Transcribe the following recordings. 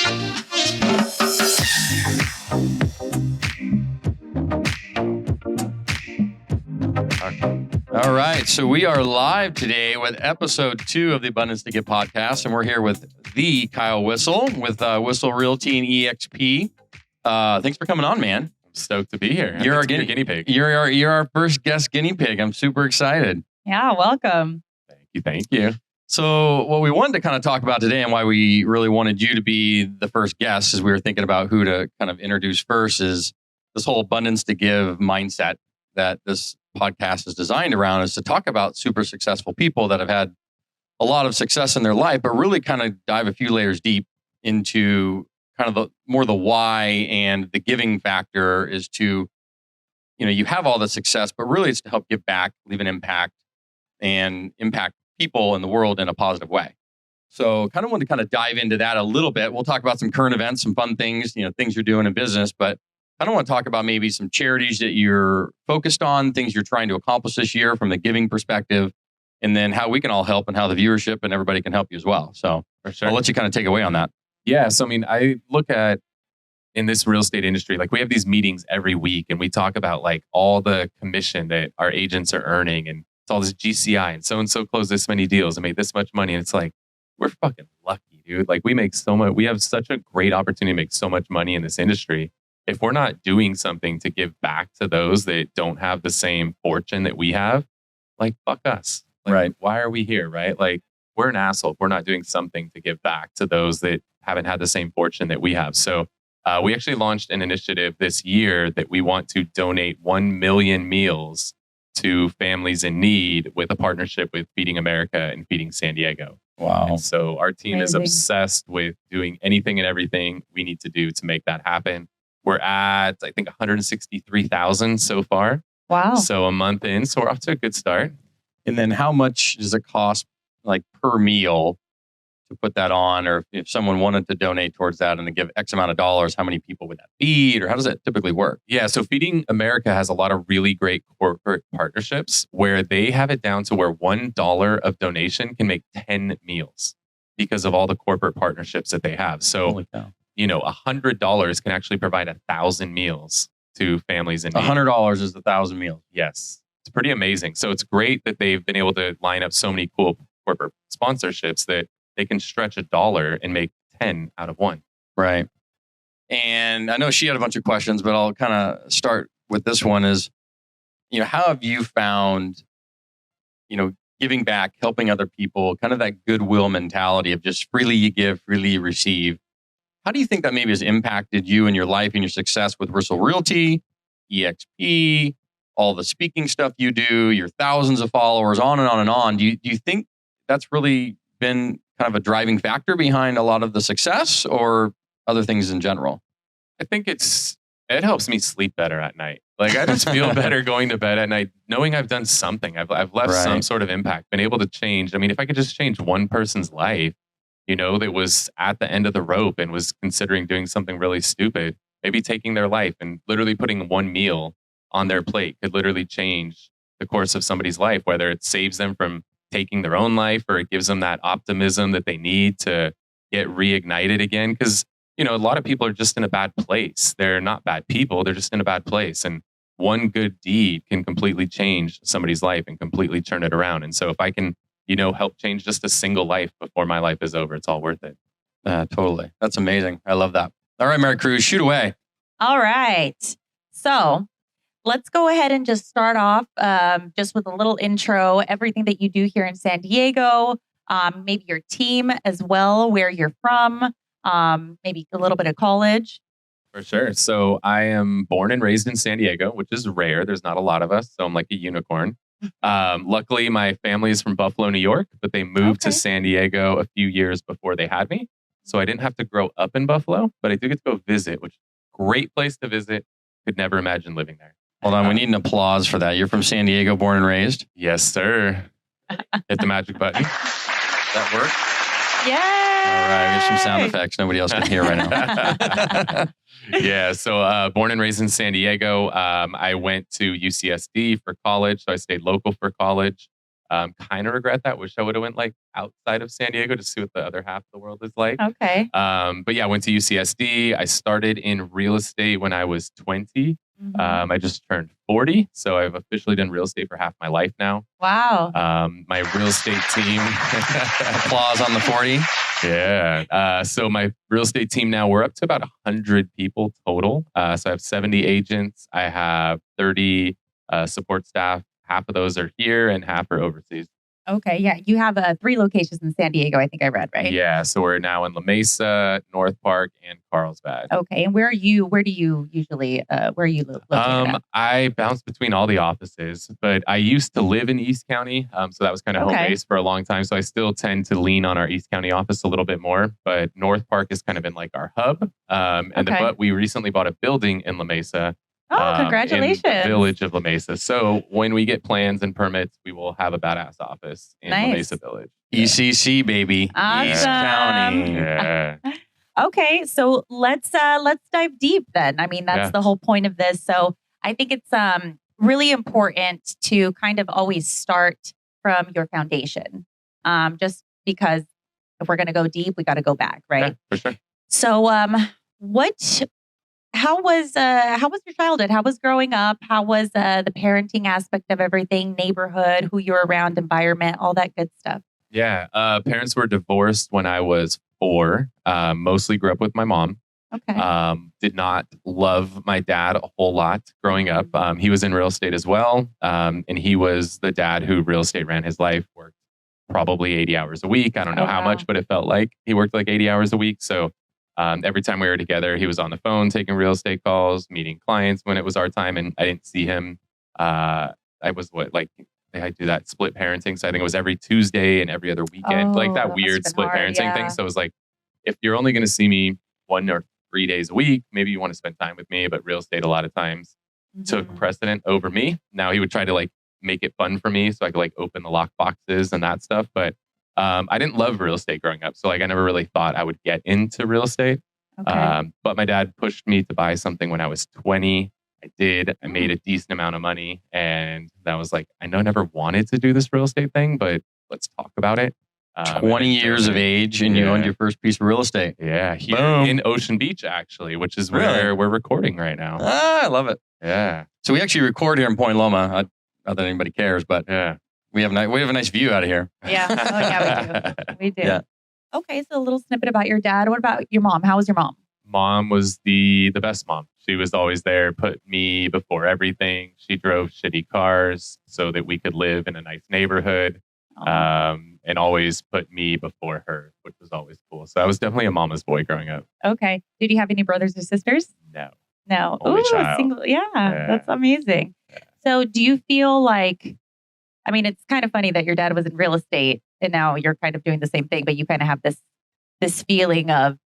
All right, so we are live today with episode 2 of the Abundance2 Give podcast, and we're here with the Kyle Whissle with Whissle Realty and EXP. Thanks for coming on, man. I'm stoked to be here. You're our guinea pig. You're our first guest guinea pig. I'm super excited. Yeah, welcome. Thank you. So what we wanted to kind of talk about today and why we really wanted you to be the first guest as we were thinking about who to kind of introduce first is this whole Abundance2 Give mindset that this podcast is designed around, is to talk about super successful people that have had a lot of success in their life, but really kind of dive a few layers deep into kind of the why, and the giving factor is to, you have all the success, but really it's to help give back, leave an impact, and impact people in the world in a positive way. So kind of want to kind of dive into that a little bit. We'll talk about some current events, some fun things, things you're doing in business, but I don't want to talk about maybe some charities that you're focused on, things you're trying to accomplish this year from the giving perspective, and then how we can all help and how the viewership and everybody can help you as well. So For sure. I'll let you kind of take away on that. Yeah. So, I look at in this real estate industry, like we have these meetings every week and we talk about like all the commission that our agents are earning, and it's all this GCI and so closed this many deals and made this much money. And it's like, we're fucking lucky, dude. Like we make so much, we have such a great opportunity to make so much money in this industry. If we're not doing something to give back to those that don't have the same fortune that we have, like, fuck us. Like, right. Why are we here, right? Like, we're an asshole if we're not doing something to give back to those that haven't had the same fortune that we have. So we actually launched an initiative this year that we want to donate 1 million meals to families in need with a partnership with Feeding America and Feeding San Diego. Wow. And so our team is Amazing. obsessed with doing anything and everything we need to do to make that happen. We're at, I think, 163,000 so far. Wow. So a month in. So we're off to a good start. And then how much does it cost like per meal to put that on? Or if someone wanted to donate towards that and to give X amount of dollars, how many people would that feed? Or how does that typically work? Yeah. So Feeding America has a lot of really great corporate partnerships where they have it down to where $1 of donation can make 10 meals because of all the corporate partnerships that they have. So Holy cow. $100 can actually provide 1,000 meals to families in need. $100 is 1,000 meals. Yes. It's pretty amazing. So it's great that they've been able to line up so many cool corporate sponsorships that they can stretch $1 and make 10 out of 1. Right. And I know she had a bunch of questions, but I'll kind of start with this one is, how have you found, giving back, helping other people, kind of that goodwill mentality of just freely you give, freely you receive. How do you think that maybe has impacted you and your life and your success with Whissle Realty, EXP, all the speaking stuff you do, your thousands of followers, on and on and on? Do you think that's really been kind of a driving factor behind a lot of the success, or other things in general? I think it helps me sleep better at night. Like I just feel better going to bed at night, knowing I've done something. I've left some sort of impact, been able to change. If I could just change one person's life, that was at the end of the rope and was considering doing something really stupid, maybe taking their life and literally putting one meal on their plate could literally change the course of somebody's life, whether it saves them from taking their own life or it gives them that optimism that they need to get reignited again. Because, a lot of people are just in a bad place. They're not bad people. They're just in a bad place. And one good deed can completely change somebody's life and completely turn it around. And so if I can, help change just a single life before my life is over, it's all worth it. Totally. That's amazing. I love that. All right, Maricruz, shoot away. All right. So let's go ahead and just start off just with a little intro, everything that you do here in San Diego, maybe your team as well, where you're from, maybe a little bit of college. For sure. So I am born and raised in San Diego, which is rare. There's not a lot of us. So I'm like a unicorn. Luckily, my family is from Buffalo, New York, but they moved to San Diego a few years before they had me. So I didn't have to grow up in Buffalo, but I do get to go visit, which is a great place to visit. Could never imagine living there. Hold on. We need an applause for that. You're from San Diego, born and raised? Yes, sir. Hit the magic button. That work? Yeah. All right. Here's some sound effects nobody else can hear right now. Yeah. So born and raised in San Diego. I went to UCSD for college. So I stayed local for college. Kind of regret that. Wish I would have went like outside of San Diego to see what the other half of the world is like. Okay. But yeah, I went to UCSD. I started in real estate when I was 20. I just turned 40. So I've officially done real estate for half my life now. Wow. My real estate team. Applause on the 40. Yeah. So my real estate team now, we're up to about 100 people total. So I have 70 agents. I have 30 support staff. Half of those are here and half are overseas. Okay. Yeah. You have 3 locations in San Diego, I think I read, right? Yeah. So we're now in La Mesa, North Park, and Carlsbad. Okay. And where do you usually, where are you located at? I bounce between all the offices, but I used to live in East County. So that was kind of home base for a long time. So I still tend to lean on our East County office a little bit more, but North Park has kind of been like our hub. But we recently bought a building in La Mesa. Oh, congratulations. In the village of La Mesa. So when we get plans and permits, we will have a badass office in La Mesa Village. ECC, baby. Awesome. East County. Yeah. Okay, so let's dive deep then. I mean, that's the whole point of this. So I think it's really important to kind of always start from your foundation. Just because if we're going to go deep, we got to go back, right? Yeah, for sure. So how was your childhood? How was growing up? How was the parenting aspect of everything, neighborhood, who you're around, environment, all that good stuff? Yeah. Parents were divorced when I was 4. Mostly grew up with my mom. Okay. Did not love my dad a whole lot growing up. He was in real estate as well. And he was the dad who real estate ran his life, worked probably 80 hours a week. I don't know how much, but it felt like he worked like 80 hours a week. So every time we were together, he was on the phone taking real estate calls, meeting clients when it was our time. And I didn't see him. I do that split parenting. So I think it was every Tuesday and every other weekend, like that weird split parenting thing. So it was like, if you're only going to see me 1 or 3 days a week, maybe you want to spend time with me. But real estate a lot of times took precedent over me. Now he would try to like make it fun for me so I could like open the lock boxes and that stuff. But I didn't love real estate growing up. So like I never really thought I would get into real estate. Okay. But my dad pushed me to buy something when I was 20. I did. I made a decent amount of money. And that was like, I know I never wanted to do this real estate thing, but let's talk about it. 20 years of age and you owned your first piece of real estate. Yeah. Here Boom. in Ocean Beach, actually, which is where we're recording right now. I love it. Yeah. So we actually record here in Point Loma. Not that anybody cares, but we have a nice view out of here. Yeah. Oh, yeah, we do. Yeah. Okay. So a little snippet about your dad. What about your mom? How was your mom? Mom was the best mom. She was always there, put me before everything. She drove shitty cars so that we could live in a nice neighborhood. And always put me before her, which was always cool. So I was definitely a mama's boy growing up. Okay. Did you have any brothers or sisters? No. Only child. Single. Yeah, that's amazing. Yeah. So do you feel like, I mean, it's kind of funny that your dad was in real estate and now you're kind of doing the same thing, but you kind of have this feeling of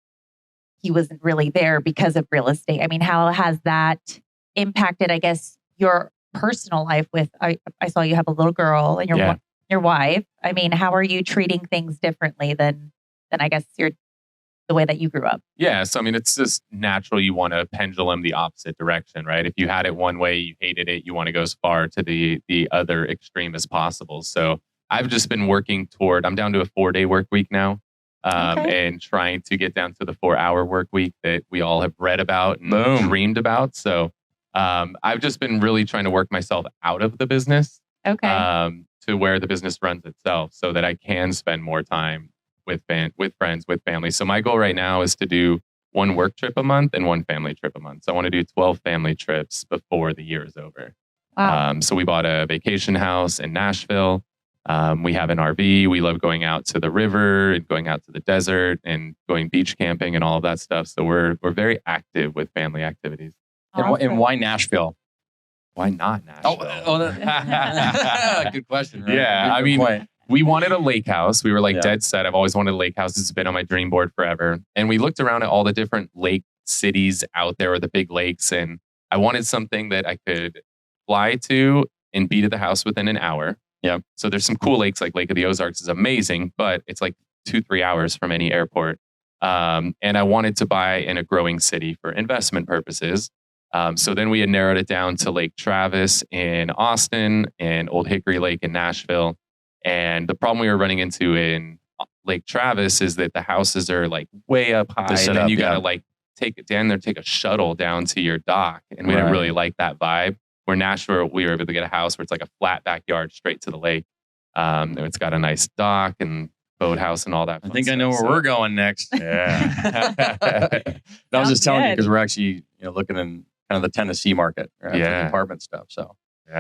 he wasn't really there because of real estate. I mean, how has that impacted, I guess, your personal life with, I saw you have a little girl and your wife. I mean, how are you treating things differently than I guess the way that you grew up? Yeah. So, I mean, it's just natural. You want to pendulum the opposite direction, right? If you had it one way, you hated it, you want to go as far to the other extreme as possible. So I've just been working toward, I'm down to a 4-day work week now. And trying to get down to the 4-hour work week that we all have read about and dreamed about. So I've just been really trying to work myself out of the business to where the business runs itself so that I can spend more time with friends, with family. So my goal right now is to do 1 work trip a month and 1 family trip a month. So I want to do 12 family trips before the year is over. Wow. So we bought a vacation house in Nashville. We have an RV. We love going out to the river and going out to the desert and going beach camping and all of that stuff. So we're very active with family activities. Awesome. And why Nashville? Why not Nashville? Good question. Right? Yeah, I mean, we wanted a lake house. We were like dead set. I've always wanted a lake house. It's been on my dream board forever. And we looked around at all the different lake cities out there, or the big lakes, and I wanted something that I could fly to and be to the house within an hour. Yeah. So there's some cool lakes, like Lake of the Ozarks is amazing, but it's like 2-3 hours from any airport. And I wanted to buy in a growing city for investment purposes. So then we had narrowed it down to Lake Travis in Austin and Old Hickory Lake in Nashville. And the problem we were running into in Lake Travis is that the houses are like way up high, and then you gotta like take it down there, take a shuttle down to your dock. And we didn't really like that vibe. Where Nashville, we were able to get a house where it's like a flat backyard straight to the lake. It's got a nice dock and boathouse and all that. I think I know where we're going next. Yeah. I was just telling you because we're actually looking in kind of the Tennessee market, right? For the apartment stuff. So,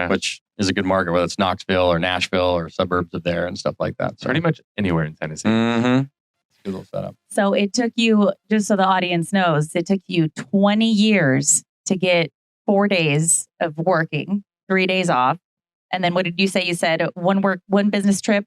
which is a good market, whether it's Knoxville or Nashville or suburbs of there and stuff like that. So. Pretty much anywhere in Tennessee. Mm-hmm. Good little setup. So it took you, just so the audience knows, it took you 20 years to get 4 days of working, 3 days off. And then what did you say? You said one business trip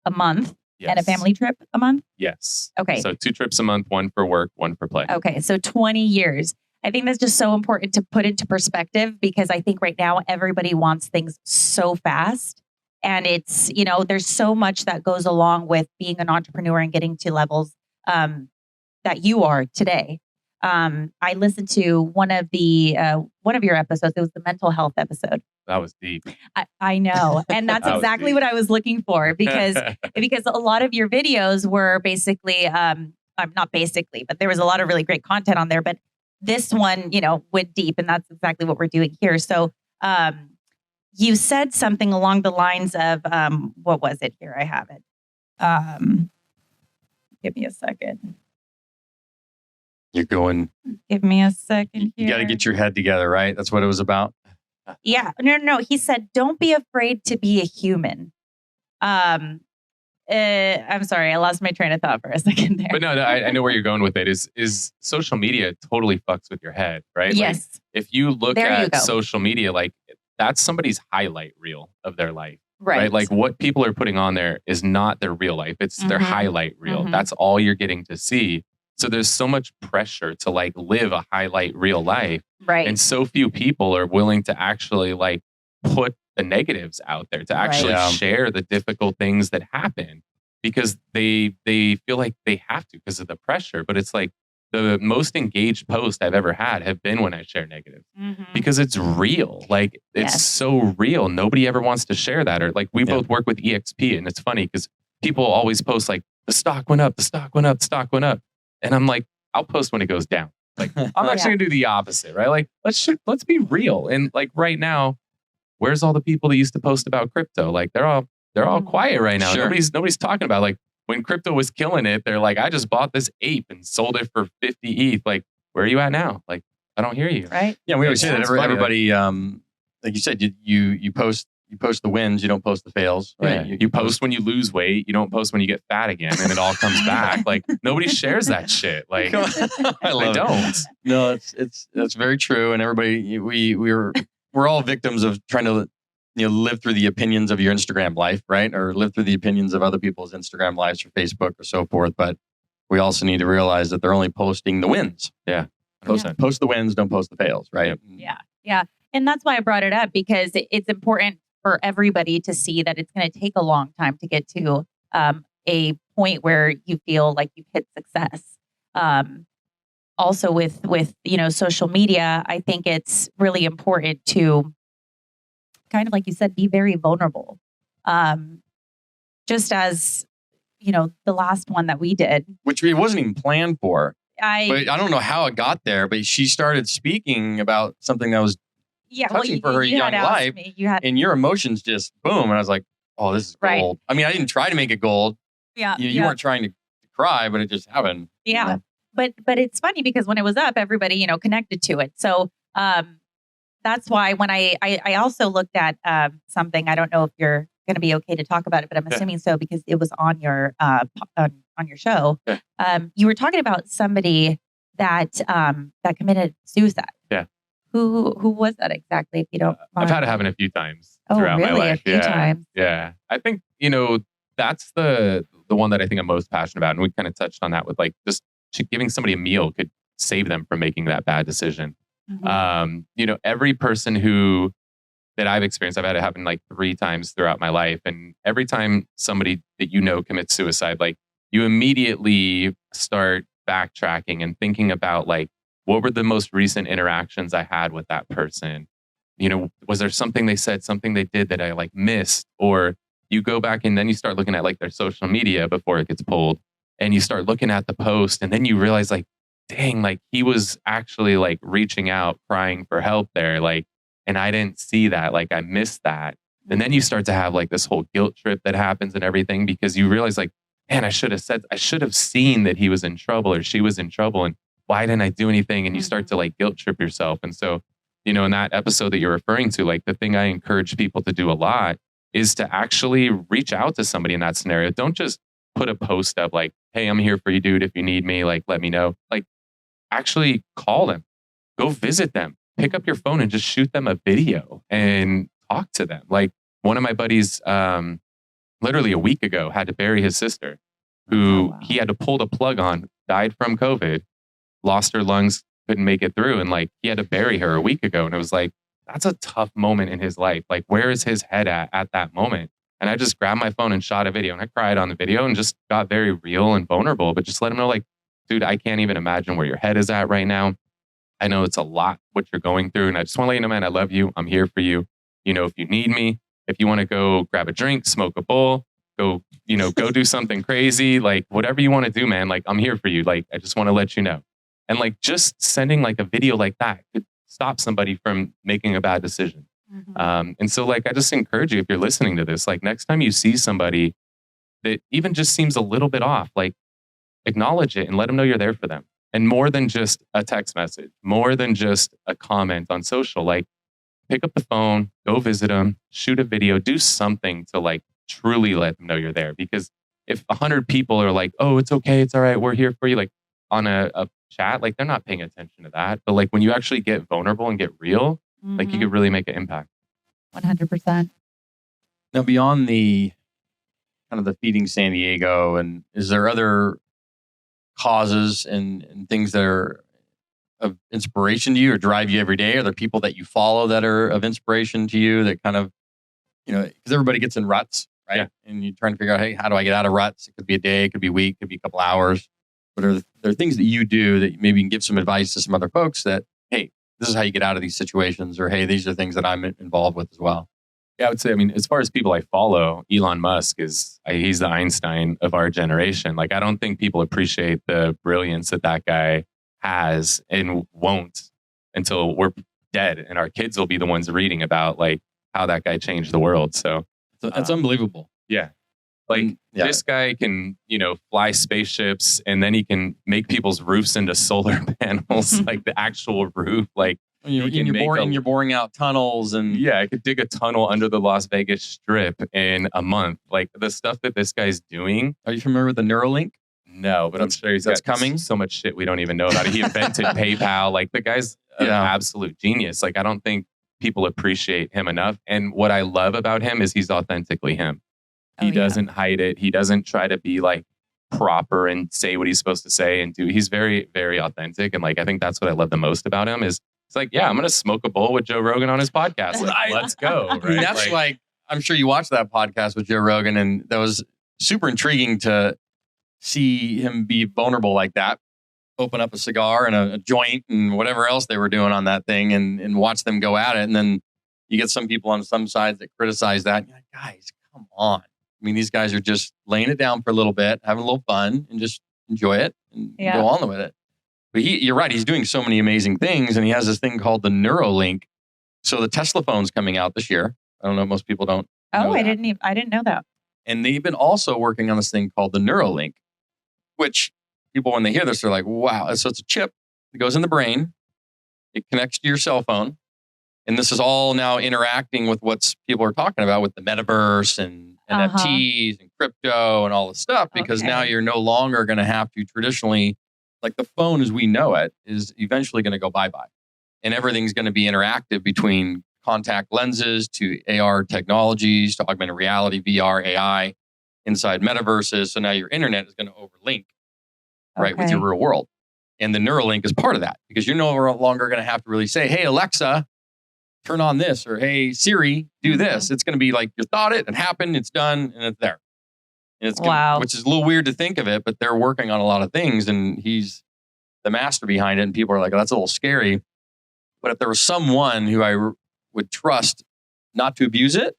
a month and a family trip a month? Yes. Okay. So 2 trips a month, 1 for work, 1 for play. Okay. So 20 years. I think that's just so important to put into perspective because I think right now everybody wants things so fast. And it's, there's so much that goes along with being an entrepreneur and getting to levels that you are today. I listened to one of your episodes. It was the mental health episode. That was deep. I know. And that's exactly what I was looking for because a lot of your videos were basically, not basically, but there was a lot of really great content on there. But this one, went deep, and that's exactly what we're doing here. So you said something along the lines of, what was it? Here, I have it. Give me a second. You're going. Give me a second here. You got to get your head together, right? That's what it was about. Yeah. No. He said, don't be afraid to be a human. I'm sorry. I lost my train of thought for a second there. But no, I know where you're going with it. Is social media totally fucks with your head, right? Yes. Like, if you look at social media, like that's somebody's highlight reel of their life. Right. Like what people are putting on there is not their real life. It's their highlight reel. That's all you're getting to see. So there's so much pressure to like live a highlight real life. Right. And so few people are willing to actually like put the negatives out there, to actually share the difficult things that happen because they feel like they have to because of the pressure. But it's like the most engaged post I've ever had have been when I share negatives because it's real. Like it's so real. Nobody ever wants to share that. Or like we both work with EXP, and it's funny because people always post like the stock went up, the stock went up, the stock went up. And I'm like, I'll post when it goes down. Like I'm actually gonna do the opposite, right? Like let's be real. And like right now, where's all the people that used to post about crypto? Like they're all quiet right now. Sure. Nobody's talking about like when crypto was killing it. They're like, I just bought this ape and sold it for 50 ETH. Like, where are you at now? Like, I don't hear you. Right? Yeah, we always say that everybody, like you said, you post the wins, you don't post the fails. Right? Yeah. You post when you lose weight. You don't post when you get fat again, and it all comes back. Like nobody shares that shit. Like they don't. No, that's very true. And everybody, we're all victims of trying to live through the opinions of your Instagram life, right? Or live through the opinions of other people's Instagram lives or Facebook or so forth. But we also need to realize that they're only posting the wins. Yeah. Post the wins, don't post the fails, right? Yeah. And that's why I brought it up because it's important for everybody to see that it's going to take a long time to get to a point where you feel like you've hit success. Also with social media, I think it's really important to kind of like you said, be very vulnerable. Just as, the last one that we did. Which it wasn't even planned for. But I don't know how it got there, but she started speaking about something that was touching for her young life. And your emotions just boom. And I was like, oh, this is gold. I mean, I didn't try to make it gold. Yeah. You weren't trying to cry, but it just happened. Yeah. But it's funny because when it was up, everybody, connected to it. So that's why when I also looked at something, I don't know if you're going to be okay to talk about it, but I'm assuming so because it was on your show. You were talking about somebody that committed suicide. Yeah. Who was that exactly? If you don't mind. I've had it happen a few times throughout my life. A few times. Yeah. I think, that's the one that I think I'm most passionate about. And we kind of touched on that with like just giving somebody a meal could save them from making that bad decision. Every person that I've experienced, I've had it happen like 3 times throughout my life. And every time somebody that commits suicide, like you immediately start backtracking and thinking about like, what were the most recent interactions I had with that person? Was there something they said, something they did that I like missed? Or you go back and then you start looking at like their social media before it gets pulled, and you start looking at the post, and then you realize like, dang, like he was actually like reaching out, crying for help there. Like, and I didn't see that. Like I missed that. And then you start to have like this whole guilt trip that happens and everything, because you realize like, man, I should have seen that he was in trouble or she was in trouble. And why didn't I do anything? And you start to like guilt trip yourself. And so, in that episode that you're referring to, like the thing I encourage people to do a lot is to actually reach out to somebody in that scenario. Don't just put a post up like, hey, I'm here for you, dude. If you need me, like, let me know. Like, actually call them, go visit them, pick up your phone and just shoot them a video and talk to them. Like one of my buddies, literally a week ago, had to bury his sister, who he had to pull the plug on, died from COVID, lost her lungs, couldn't make it through. And like, he had to bury her a week ago. And it was like, that's a tough moment in his life. Like, where is his head at that moment? And I just grabbed my phone and shot a video, and I cried on the video and just got very real and vulnerable, but just let him know like, dude, I can't even imagine where your head is at right now. I know it's a lot what you're going through. And I just want to let you know, man, I love you. I'm here for you. If you need me, if you want to go grab a drink, smoke a bowl, go do something crazy, like whatever you want to do, man, like I'm here for you. Like, I just want to let you know. And like just sending like a video like that could stop somebody from making a bad decision. And so like, I just encourage you, if you're listening to this, like next time you see somebody that even just seems a little bit off, like acknowledge it and let them know you're there for them. And more than just a text message, more than just a comment on social, like pick up the phone, go visit them, shoot a video, do something to like truly let them know you're there. Because if 100 people are like, oh, it's okay, it's all right, we're here for you, like on a chat, like they're not paying attention to that. But like when you actually get vulnerable and get real, like you could really make an impact. 100%. Now, beyond the kind of the Feeding San Diego, and is there other causes and things that are of inspiration to you or drive you every day? Are there people that you follow that are of inspiration to you that kind of, because everybody gets in ruts, right? Yeah. And you're trying to figure out, hey, how do I get out of ruts? It could be a day, it could be a week, it could be a couple hours. But are there things that you do that maybe you can give some advice to some other folks that, hey, this is how you get out of these situations, or hey, these are things that I'm involved with as well? Yeah, I would say, as far as people I follow, Elon Musk he's the Einstein of our generation. Like, I don't think people appreciate the brilliance that guy has and won't until we're dead. And our kids will be the ones reading about like how that guy changed the world. So that's unbelievable. Yeah. Like this guy can, fly spaceships, and then he can make people's roofs into solar panels, like the actual roof. Like, you're boring out tunnels, and I could dig a tunnel under the Las Vegas Strip in a month. Like the stuff that this guy's doing. Are you familiar with the Neuralink? No, but I'm sure that's coming. So much shit we don't even know about it. He invented PayPal. Like the guy's an absolute genius. Like I don't think people appreciate him enough. And what I love about him is he's authentically him. He doesn't hide it. He doesn't try to be like proper and say what he's supposed to say and do. He's very, very authentic. And like, I think that's what I love the most about him is it's like, I'm going to smoke a bowl with Joe Rogan on his podcast. Like, let's go. Right? That's like, I'm sure you watched that podcast with Joe Rogan, and that was super intriguing to see him be vulnerable like that, open up a cigar and a joint and whatever else they were doing on that thing, and watch them go at it. And then you get some people on some sides that criticize that. And you're like, guys, come on. These guys are just laying it down for a little bit, having a little fun, and just enjoy it and go on with it. But you're right. He's doing so many amazing things, and he has this thing called the Neuralink. So the Tesla phone's coming out this year. I don't know. Most people don't. Oh, I didn't know that. And they've been also working on this thing called the Neuralink, which people, when they hear this, they're like, wow. So it's a chip that goes in the brain. It connects to your cell phone. And this is all now interacting with what people are talking about with the metaverse and NFTs and crypto and all this stuff, because now you're no longer going to have to traditionally, like the phone as we know it is eventually going to go bye-bye. And everything's going to be interactive between contact lenses to AR technologies to augmented reality, VR, AI, inside metaverses. So now your internet is going to overlink, right, with your real world. And the Neuralink is part of that, because you're no longer going to have to really say, hey, Alexa, turn on this, or hey, Siri, do this. It's going to be like you thought it happened, it's done, and it's there. And it's which is a little weird to think of it, but they're working on a lot of things, and he's the master behind it. And people are like, oh, that's a little scary. But if there was someone who I would trust not to abuse it,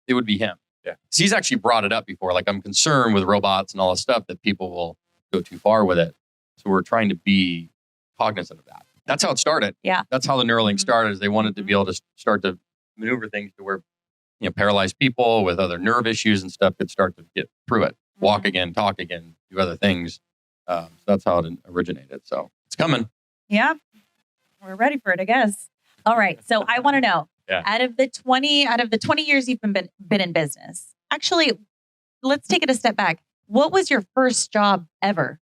it would be him. Yeah. So he's actually brought it up before. Like, I'm concerned with robots and all this stuff that people will go too far with it. So we're trying to be cognizant of that. That's how it started. Yeah. That's how the Neuralink started. Is they wanted to be able to start to maneuver things to where, paralyzed people with other nerve issues and stuff could start to get through it, walk again, talk again, do other things. So that's how it originated. So it's coming. Yeah. We're ready for it, I guess. All right. So I want to know, out of the 20 years you've been in business, actually, let's take it a step back. What was your first job ever?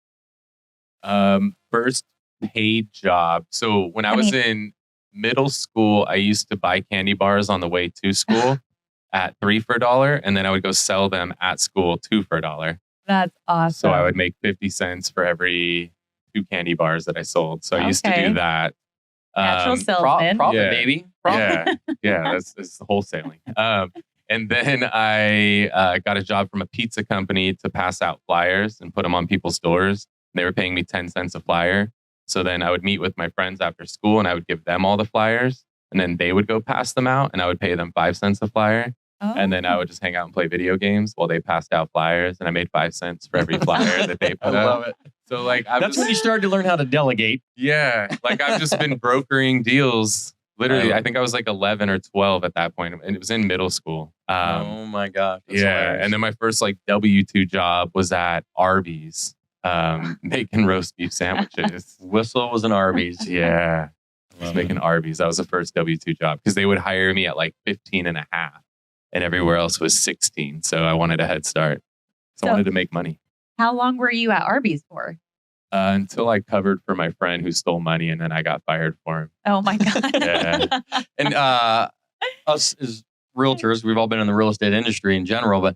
First paid job. So when I was in middle school, I used to buy candy bars on the way to school at 3 for $1, and then I would go sell them at school 2 for $1. That's awesome. So I would make 50 cents for every 2 candy bars that I sold. So I used to do that. Natural salesman. Profit, baby. Profit. Yeah, that's wholesaling. And then I got a job from a pizza company to pass out flyers and put them on people's doors. They were paying me 10 cents a flyer. So then I would meet with my friends after school and I would give them all the flyers. And then they would go pass them out and I would pay them 5 cents a flyer. Oh. And then I would just hang out and play video games while they passed out flyers. And I made 5 cents for every flyer that they put out. I love it. So like, that's when you started to learn how to delegate. Yeah. Like I've just been brokering deals. Literally, I think I was like 11 or 12 at that point. And it was in middle school. Oh my gosh. Hilarious. And then my first like W-2 job was at Arby's. Making roast beef sandwiches. Whissle was an Arby's. Yeah. I was making Arby's. That was the first W-2 job because they would hire me at like 15 and a half and everywhere else was 16. So I wanted a head start. So I wanted to make money. How long were you at Arby's for? Until I covered for my friend who stole money and then I got fired for him. Oh my God. Yeah. And us as realtors, we've all been in the real estate industry in general, but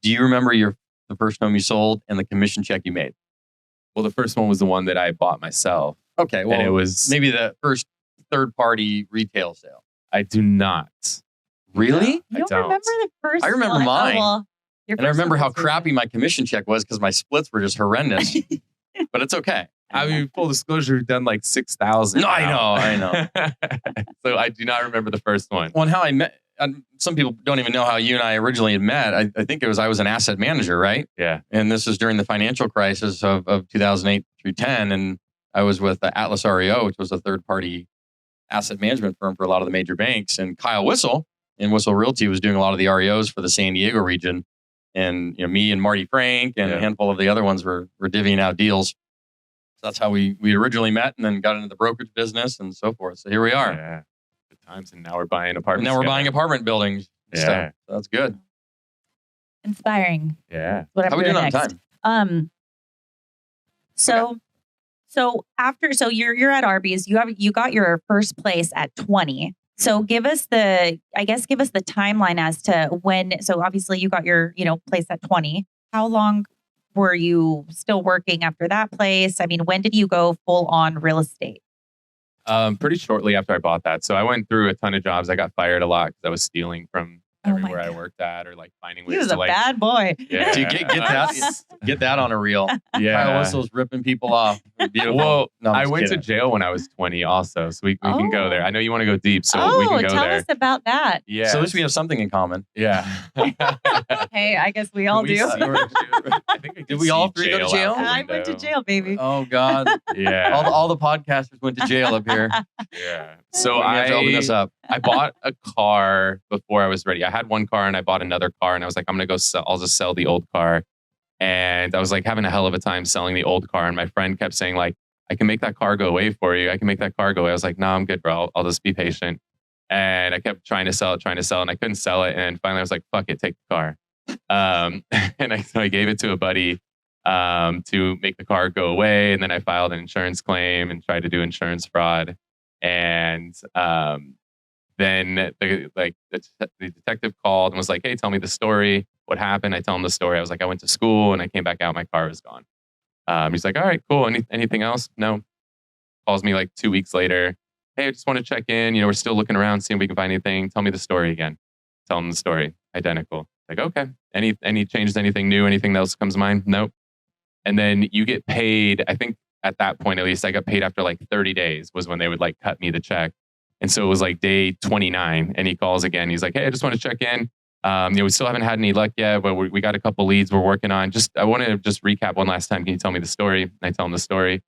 do you remember the first home you sold and the commission check you made? Well, the first one was the one that I bought myself. Okay. Well, and it was maybe the first third-party retail sale. I do not. Really? You don't remember the first I remember one? mine. Oh, well, and I remember how crappy my commission check was because my splits were just horrendous. But it's okay. I mean, full disclosure, we've done like 6,000. No, I know. So I do not remember the first one. Well, and how I met, some people don't even know how you and I originally had met. I think I was an asset manager, right? Yeah. And this was during the financial crisis of 2008 through 10. And I was with Atlas REO, which was a third-party asset management firm for a lot of the major banks. And Kyle Whissle in Whissle Realty was doing a lot of the REOs for the San Diego region. And me and Marty Frank and a handful of the other ones were divvying out deals. So that's how we originally met and then got into the brokerage business and so forth. So here we are. Yeah. Good times. And now we're buying apartments. Now we're buying apartment buildings. Yeah. Stuff. So that's good. Inspiring. Yeah. What I'm how we doing on time? So after you're at Arby's, you got your first place at 20. So give us the timeline as to when. So obviously you got your place at 20. How long were you still working after that place? I mean, when did you go full on real estate? Pretty shortly after I bought that. So I went through a ton of jobs. I got fired a lot because I was stealing from everywhere I worked at, or like finding ways he was to a bad boy. Yeah. Dude, get that on a reel. Yeah. Kyle Whistle's ripping people off. Beautiful. Well, No, I'm I just went kidding. to jail when I was 20 also. So we can go there. I know you want to go deep, so we can go tell there. us about that. Yeah. So at least we have something in common. Yeah. Hey, I guess we all do. I think Did we all three go to jail? I went to jail, baby. Oh God. Yeah. All the podcasters went to jail up here. Yeah. So We have to open this up. I bought a car before I was ready. I had one car and I bought another car and I was like, I'm going to go I'll just sell the old car. And I was like having a hell of a time selling the old car. And my friend kept saying like, I can make that car go away for you. I can make that car go away. I was like, no, I'm good, bro. I'll just be patient. And I kept trying to sell it. And I couldn't sell it. And finally I was like, fuck it, take the car. So I gave it to a buddy to make the car go away. And then I filed an insurance claim and tried to do insurance fraud. And then the detective called and was like, hey, tell me the story. What happened? I tell him the story. I was like, I went to school and I came back out. My car was gone. He's like, all right, cool. Anything else? No. Calls me like 2 weeks later. Hey, I just want to check in. We're still looking around, seeing if we can find anything. Tell me the story again. Tell him the story. Identical. Like, okay. Any changes, anything new, anything else comes to mind? Nope. And then you get paid. I think at that point, at least I got paid after like 30 days was when they would like cut me the check. And so it was like day 29 and he calls again. He's like, hey, I just want to check in. We still haven't had any luck yet, but we got a couple leads we're working on. I want to just recap one last time. Can you tell me the story? And I tell him the story.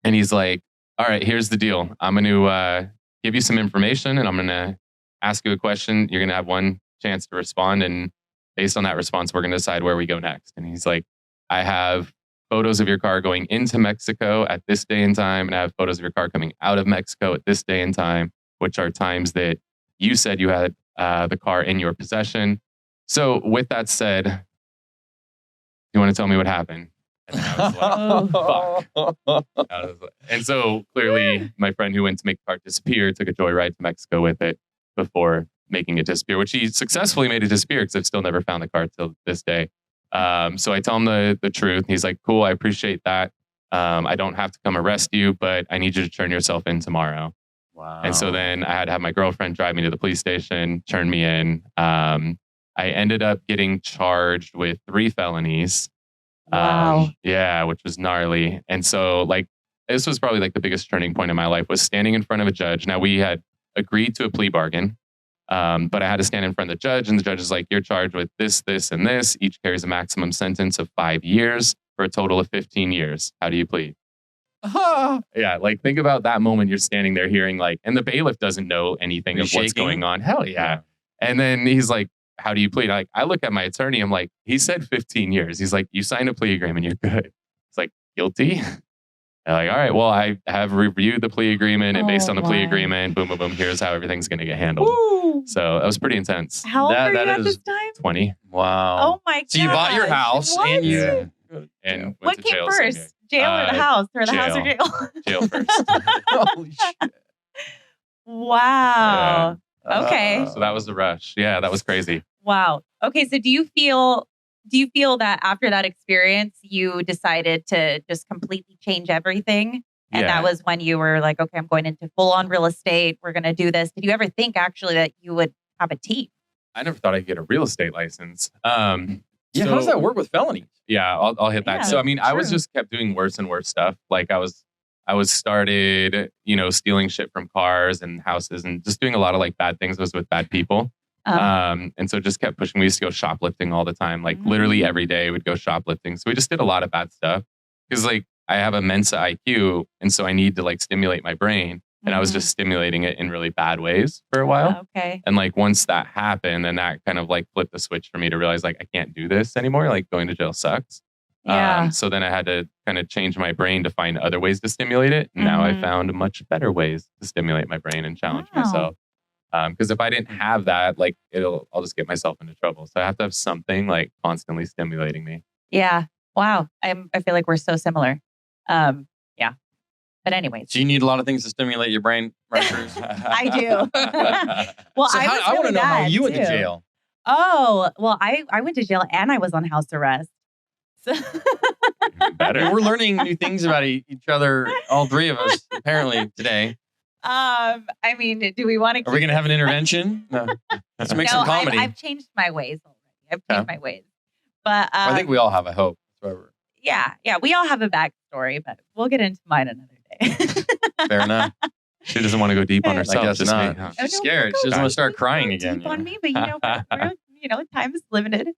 And he's like, all right, here's the deal. I'm going to give you some information and I'm going to ask you a question. You're going to have one chance to respond. And based on that response, we're going to decide where we go next. And he's like, I have photos of your car going into Mexico at this day and time. And I have photos of your car coming out of Mexico at this day and time, which are times that you said you had the car in your possession. So with that said, you want to tell me what happened? And I was like, fuck. And so clearly my friend who went to make the car disappear took a joyride to Mexico with it before making it disappear, which he successfully made it disappear because I've still never found the car till this day. So I tell him the truth. He's like, cool, I appreciate that. I don't have to come arrest you, but I need you to turn yourself in tomorrow. Wow. And so then I had to have my girlfriend drive me to the police station, turn me in. I ended up getting charged with 3 felonies. Wow. Yeah, which was gnarly. And so like, this was probably like the biggest turning point in my life, was standing in front of a judge. Now we had agreed to a plea bargain, but I had to stand in front of the judge, and the judge is like, you're charged with this, this, and this. Each carries a maximum sentence of 5 years for a total of 15 years. How do you plead? Yeah, like think about that moment. You're standing there hearing like, and the bailiff doesn't know anything of what's going on. Hell yeah. And then he's like, how do you plead? I look at my attorney. I'm like, he said 15 years. He's like, you signed a plea agreement. You're good. It's like, guilty? I'm like, all right, well, I have reviewed the plea agreement, and based on the plea agreement, boom, boom, boom, here's how everything's going to get handled. Ooh. So that was pretty intense. How old were you at this time? 20. Wow. Oh my god. So you bought your house and you... Yeah. And went What to came jail first? Jail or the house? Or the house or jail? Jail first. Holy shit. Wow. Okay. So that was the rush. Yeah, that was crazy. Wow. Okay. So do you feel that after that experience, you decided to just completely change everything? And that was when you were like, okay, I'm going into full on real estate. We're going to do this. Did you ever think actually that you would have a team? I never thought I'd get a real estate license. Yeah, how does that work with felonies? Yeah, I'll hit that. Yeah, So I mean, I was just kept doing worse and worse stuff. Like I was started, stealing shit from cars and houses and just doing a lot of like bad things. I was with bad people. And so just kept pushing. We used to go shoplifting all the time. Like literally every day we'd go shoplifting. So we just did a lot of bad stuff because like I have a Mensa IQ. And so I need to like stimulate my brain. And I was just stimulating it in really bad ways for a while. Okay. And like once that happened, then that kind of like flipped the switch for me to realize like I can't do this anymore. Like going to jail sucks. Yeah. So then I had to kind of change my brain to find other ways to stimulate it. And now I found much better ways to stimulate my brain and challenge myself. Because if I didn't have that, like I'll just get myself into trouble. So I have to have something like constantly stimulating me. Yeah. Wow. I feel like we're so similar. Yeah. But anyways. So you need a lot of things to stimulate your brain, Maricruz? I do. Well, so I want to know how you went to jail. Oh, well, I went to jail and I was on house arrest. So Better. I mean, we're learning new things about each other, all 3 of us, apparently today. I mean, do we want to? Are we going to have an intervention? No. Let's make some comedy. I've changed my ways already. I've changed my ways. But I think we all have a hope. Yeah. We all have a backstory, but we'll get into mine another day. Fair enough. She doesn't want to go deep on herself. I guess just not. me, huh? She's scared. She doesn't want to start crying again. Deep on me, but time is limited.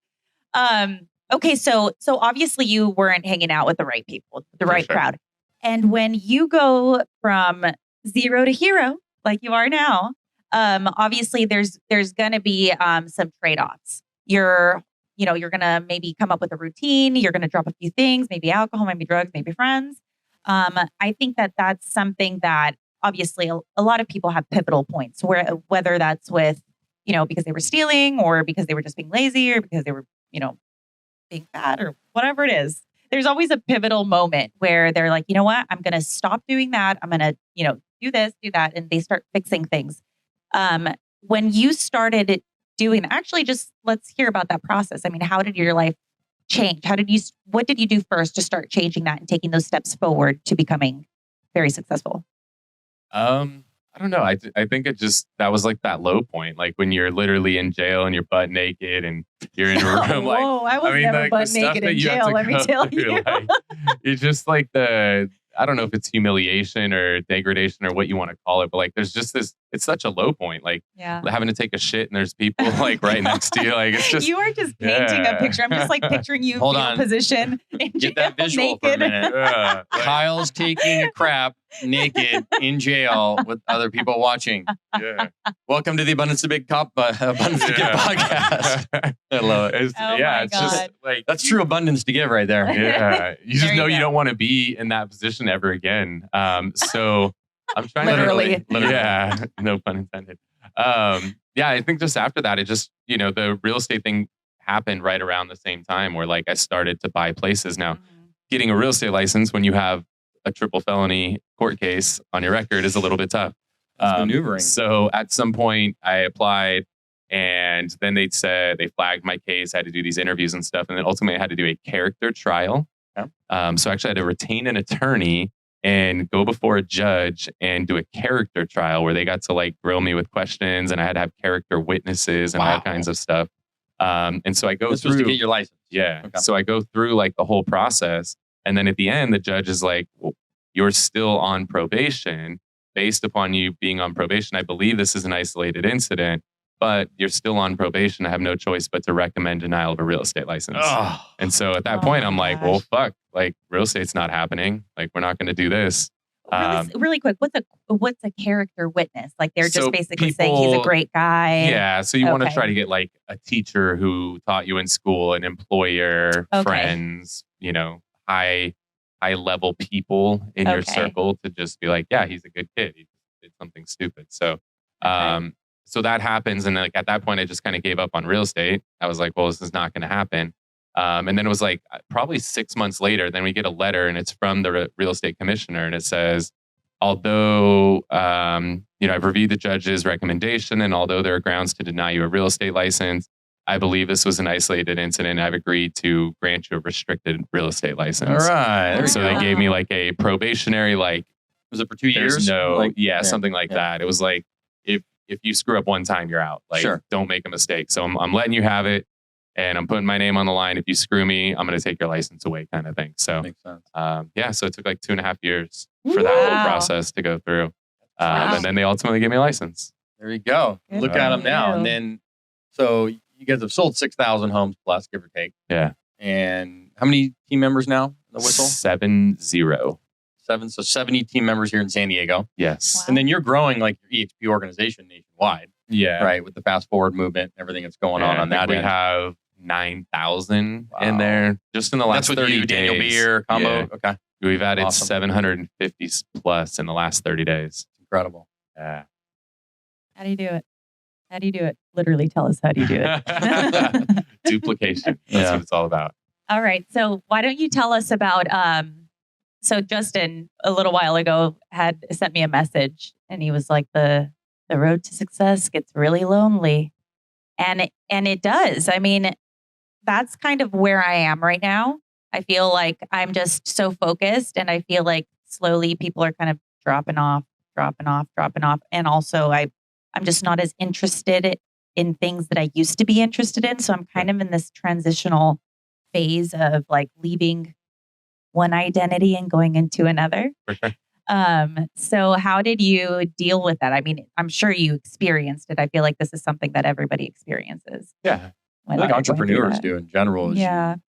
Okay, so obviously you weren't hanging out with the right people, the right crowd. And when you go from 0 to hero, like you are now, obviously there's going to be some trade-offs. You're going to maybe come up with a routine. You're going to drop a few things, maybe alcohol, maybe drugs, maybe friends. I think that's something that obviously a lot of people have pivotal points whether that's with, because they were stealing or because they were just being lazy or because they were, being fat or whatever it is. There's always a pivotal moment where they're like, you know what, I'm going to stop doing that. I'm going to, do this, do that. And they start fixing things. When you started doing that, actually, just let's hear about that process. I mean, how did your life change? What did you do first to start changing that and taking those steps forward to becoming very successful? I don't know. I think that was like that low point, like when you're literally in jail and you're butt naked and you're in a room. Whoa, I was never butt naked in jail. Let me tell you. Like, you're just like I I don't know if it's humiliation or degradation or what you want to call it, but like there's just this, it's such a low point, like having to take a shit and there's people like right next to you. Like it's just, you are just painting a picture. I'm just like picturing you Hold fetal on. position. Get that visual for a minute. Kyle's taking a crap naked in jail with other people watching. Yeah. Welcome to the Abundance to Give podcast. I love it. It's just like, That's true abundance to give right there. yeah. You just There know you you go. don't want to be in that position ever again. So I'm trying Literally. to, yeah, no pun intended. Yeah, I think just after that, it just, the real estate thing happened right around the same time where like I started to buy places. Now, getting a real estate license when you have a triple felony court case on your record is a little bit tough. Maneuvering. So at some point I applied and then they flagged my case. I had to do these interviews and stuff. And then ultimately I had to do a character trial. Yeah. So actually I had to retain an attorney and go before a judge and do a character trial where they got to like grill me with questions and I had to have character witnesses and all kinds of stuff. And so I go This through was to get your license. Yeah. Okay. So I go through like the whole process. And then at the end, the judge is like, well, you're still on probation. Based upon you being on probation, I believe this is an isolated incident, but you're still on probation. I have no choice but to recommend denial of a real estate license. Oh. And so at that point, I'm like, well, fuck, like real estate's not happening. Like we're not going to do this. Really quick, what's a character witness? Like they're just So basically saying he's a great guy. Yeah. So you want to Okay. try to get like a teacher who taught you in school, an employer, Okay. friends, high level people in your Okay. circle to just be like, yeah, he's a good kid. He did something stupid. So, so that happens. And like at that point, I just kind of gave up on real estate. I was like, well, this is not going to happen. And then it was like probably 6 months later, then we get a letter and it's from the real estate commissioner. And it says, although, I've reviewed the judge's recommendation and although there are grounds to deny you a real estate license, I believe this was an isolated incident. I've agreed to grant you a restricted real estate license. All right. There we So go. they gave me like a probationary, like, Was it for 2 years? something like that. It was like, if you screw up one time, you're out. Like, Sure. don't make a mistake. So I'm letting you have it. And I'm putting my name on the line. If you screw me, I'm going to take your license away, kind of thing. So, Makes sense. so it took like 2.5 years for that whole Wow. process to go through. Wow. And then they ultimately gave me a license. There you go. Good Look for at them now. you. And then, so you guys have sold 6,000 homes plus, give or take. Yeah. And how many team members now? The Whissle? 7-0. 7. So 70 team members here in San Diego. Yes. Wow. And then you're growing like your EXP organization nationwide, Yeah. right? With the fast forward movement, everything that's going on I think that we end. have 9,000 in Wow. there just in the last That's with 30 you, days. Daniel Beer combo. Yeah. Okay. We've added Awesome. 750 plus in the last 30 days. Incredible. Yeah. How do you do it? How do you do it? Literally tell us how do you do it. Duplication. That's Yeah. what it's all about. All right. So why don't you tell us about so Justin a little while ago had sent me a message and he was like the road to success gets really lonely. And it does. I mean, that's kind of where I am right now. I feel like I'm just so focused and I feel like slowly people are kind of dropping off. And also I'm just not as interested in things that I used to be interested in. So I'm kind of in this transitional phase of like leaving one identity and going into another. For sure. So how did you deal with that? I mean, I'm sure you experienced it. I feel like this is something that everybody experiences. Yeah. I think entrepreneurs do in general. Is Yeah. you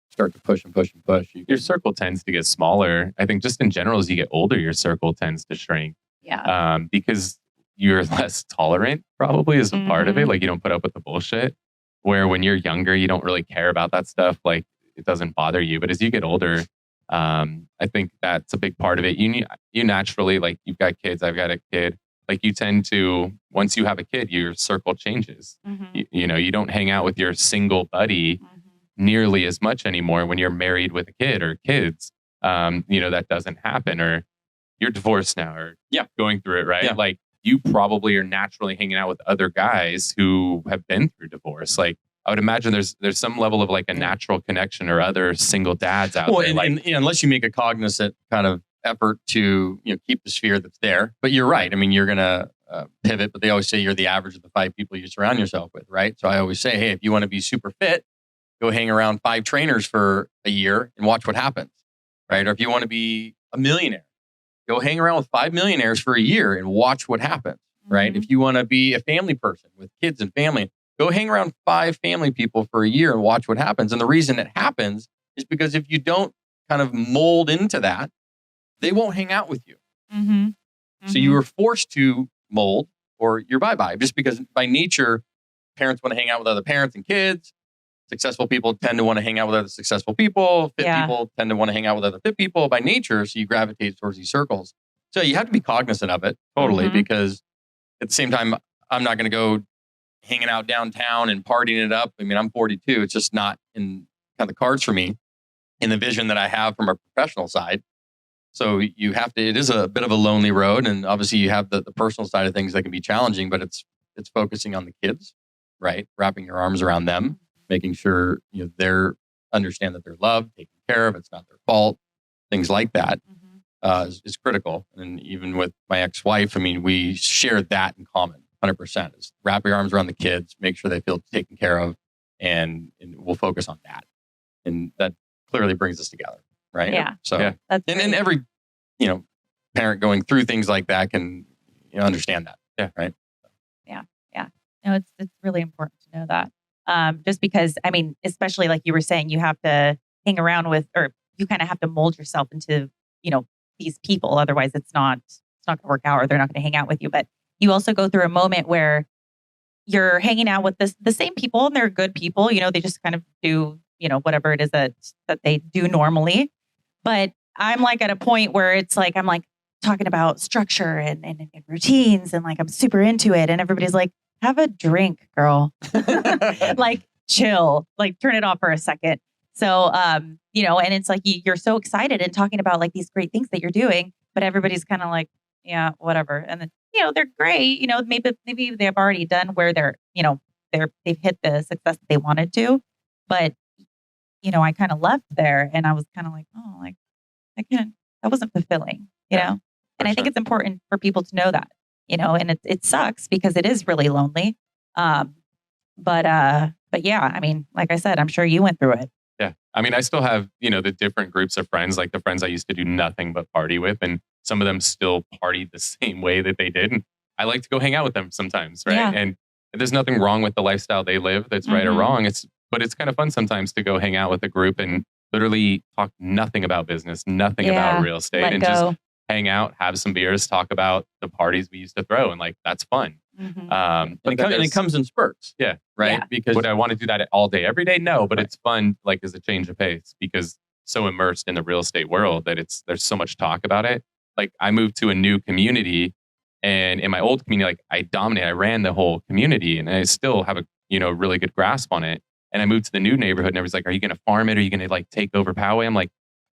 start to push and push and push. Your circle tends to get smaller. I think just in general, as you get older, your circle tends to shrink Yeah. because you're less tolerant, probably, is a part of it. Mhm. Like you don't put up with the bullshit. Where when you're younger, you don't really care about that stuff. Like it doesn't bother you. But as you get older, I think that's a big part of it. You naturally, like you've got kids, I've got a kid. Like you tend to, once you have a kid, your circle changes. Mhm. You don't hang out with your single buddy Mhm. nearly as much anymore when you're married with a kid or kids. That doesn't happen, or you're divorced now, or going through it, right? Yeah. Like you probably are naturally hanging out with other guys who have been through divorce. Like I would imagine there's some level of like a natural connection or other single dads out there. And unless you make a cognizant kind of effort to keep the sphere that's there. But you're right. I mean, you're gonna pivot. But they always say you're the average of the 5 people you surround yourself with, right? So I always say, hey, if you want to be super fit, go hang around 5 trainers for a year and watch what happens, right? Or if you want to be a millionaire, go hang around with 5 millionaires for a year and watch what happens, right? Mhm. If you want to be a family person with kids and family, go hang around 5 family people for a year and watch what happens. And the reason it happens is because if you don't kind of mold into that, they won't hang out with you. Mm-hmm. So you are forced to mold or you're bye-bye, just because by nature, parents want to hang out with other parents and kids. Successful people tend to want to hang out with other successful people. Fit people tend to want to hang out with other fit people by nature. So you gravitate towards these circles. So you have to be cognizant of it totally, because at the same time, I'm not going to go hanging out downtown and partying it up. I mean, I'm 42. It's just not in kind of the cards for me in the vision that I have from a professional side. So you have to, it is a bit of a lonely road. And obviously you have the personal side of things that can be challenging, but it's focusing on the kids, right? Wrapping your arms around them, making sure they're understand that they're loved, taken care of. It's not their fault. Things like that is critical. And even with my ex-wife, I mean, we shared that in common, 100%. Is wrap your arms around the kids, make sure they feel taken care of, and we'll focus on that. And that clearly brings us together, right? Yeah. So, That's and every parent going through things like that can understand that. Yeah. Right. Yeah. No, it's really important to know that. Just because, I mean, especially like you were saying, you have to hang around with, or you kind of have to mold yourself into, these people. Otherwise it's not going to work out, or they're not going to hang out with you. But you also go through a moment where you're hanging out with the same people, and they're good people. They just kind of do, whatever it is that they do normally. But I'm like at a point where it's like, I'm like talking about structure and routines, and like I'm super into it. And everybody's like, have a drink, girl. Like chill, like turn it off for a second. So, and it's like you're so excited and talking about like these great things that you're doing, but everybody's kind of like, yeah, whatever. And then, they're great. Maybe they've already done where they've hit the success that they wanted to, but I kind of left there, and I was kind of like, oh, like that wasn't fulfilling, and I think it's important for people to know that, and it sucks because it is really lonely. But yeah, I mean, like I said, I'm sure you went through it. Yeah. I mean, I still have, the different groups of friends, like the friends I used to do nothing but party with, and some of them still party the same way that they did. And I like to go hang out with them sometimes, right? Yeah. And there's nothing wrong with the lifestyle they live that's right or wrong. But it's kind of fun sometimes to go hang out with a group and literally talk nothing about business, nothing about real estate, and just hang out, have some beers, talk about the parties we used to throw. And like, that's fun. And it comes in spurts. Yeah. Right. Yeah. Because would I want to do that all day, every day? No, but it's fun, like as a change of pace, because so immersed in the real estate world that there's so much talk about it. Like I moved to a new community, and in my old community, like I ran the whole community, and I still have a, really good grasp on it. And I moved to the new neighborhood, and everybody's like, are you going to farm it? Are you going to like take over Poway? I'm like,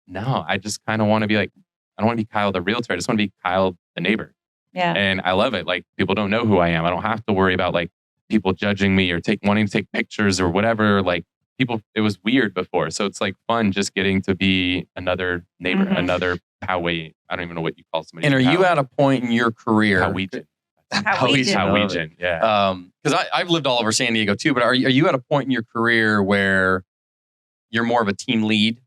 no, I just kind of want to be like, I don't want to be Kyle the realtor. I just want to be Kyle the neighbor. Yeah. And I love it. Like people don't know who I am. I don't have to worry about like people judging me or wanting to take pictures or whatever. Like people, it was weird before. So it's like fun just getting to be another neighbor, another Poway. I don't even know what you call somebody. And are you at a point in your career? Howegian. Yeah. Because I've lived all over San Diego too, but are you at a point in your career where you're more of a team lead,